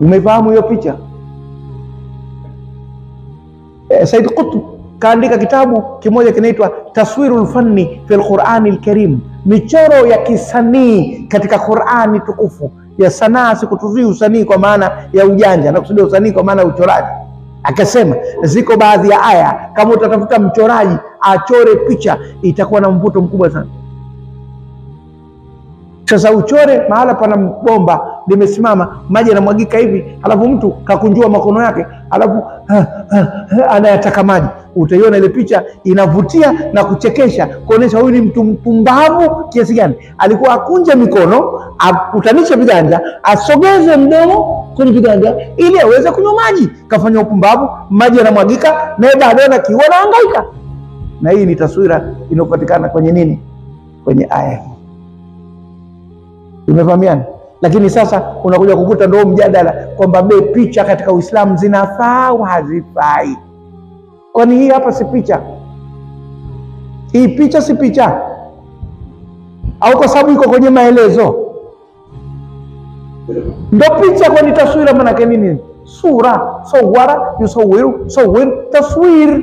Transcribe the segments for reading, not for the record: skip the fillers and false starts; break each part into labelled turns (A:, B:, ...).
A: Umefahamu hiyo picha? Said Qutb kaandika kitabu kimoja kinaitwa Taswirul Fanni fil Qur'ani al-Karim, michoro ya kisanii katika Qur'ani tukufu. Ya sanaa, sikutuzui usanii kwa maana ya ujanja, na kusudia usanii kwa maana ya uchoraji. Akasema ziko baadhi ya aya kama utatafuta mchoraji achore picha itakuwa na mvuto mkubwa sana. Sasa uchore mahala pana bomba limesimama, maji yanamwagika hivi, alafu mtu kakunjua makono yake, alafu anayataka maji. Utaiona ile picha inavutia na kuchekesha, kuonesha huyu ni mtu mpumbavu kiasi gani. Alikuwa akunje mikono, akutanishe viganja, asogeze mdomo kwenye viganja ili aweze kunywa maji. Kafanya upumbavu, maji yanamwagika, naye baadaye na kiu anahangaika. Na hii ni taswira inayopatikana kwenye nini? Kwenye aya hii. Umefahamiana? Lakini sasa unakuja kukuta ndio mjadala kwamba picha katika Uislamu zinafaa au hazifai. Kwani hii hapa si picha? Hii picha si picha? Au kwa sababu iko kwenye maelezo ndio picha? Kwani taswira maana yake nini? Sura, sawara, yusawwiru, taswir.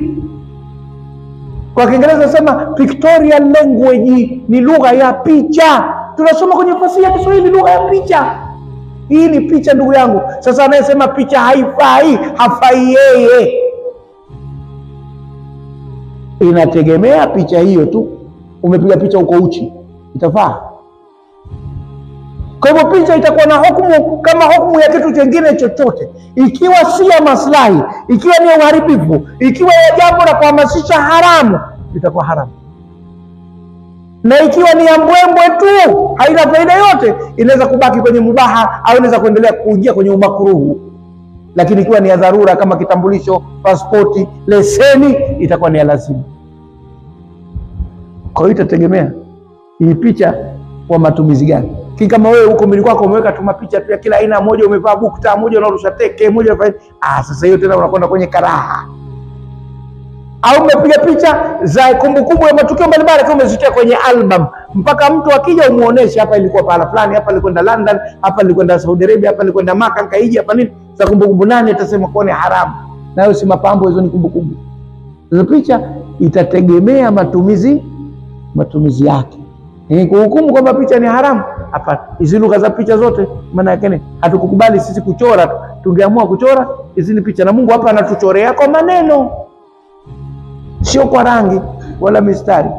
A: Kwa Kiingereza sema pictorial language, ni lugha ya picha. Tunasoma kwenye fasihi ya Kiswahili lugha ya picha. Hii ni picha ndugu yangu. Sasa anayesema picha haifai, hafai yeye. Inategemea picha hiyo tu. Umepiga picha uko uchi, itafaa? Kwa hivyo picha itakuwa na hukumu kama hukumu ya kitu kingine chochote. Ikiwa si ya maslahi, ikiwa ni uharibifu, ikiwa ya jambo la kuhamasisha haramu, itakuwa haramu. Na ikiwa ni ya mbwembwe tu, haina faida yote, inaweza kubaki kwenye mubaha au inaweza kuendelea kuingia kwenye umakruhu. Lakini ikiwa ni ya dharura kama kitambulisho, pasipoti, leseni, itakuwa ni ya lazima. Kwa hiyo itategemea hii picha kwa matumizi gani. Kama wewe huko mbili kwako umeweka tu mapicha tu ya kila aina, moja umevaa bukta, moja unarusha teke, moja unafanya sasa hiyo tena unakwenda kwenye karaha. Au umepiga picha za kumbukumbu ya matukio mbalimbali kama umezitia kwenye album, mpaka mtu akija umuoneshe, hapa ilikuwa pahala fulani, hapa nilikwenda London, hapa nilikwenda Saudi Arabia, hapa nilikwenda Maka, nikaija hapa nini, za kumbukumbu. Nani atasema kwa ni haramu? Nayo si mapambo, hizo ni kumbukumbu. Hizo picha itategemea matumizi yake. Kuhukumu kwamba picha ni haramu, hapa hizi lugha za picha zote maana yake ni hatukukubali sisi kuchora. Tungeamua kuchora, hizi ni picha, na Mungu hapa anatuchorea kwa maneno, sio kwa rangi wala mistari.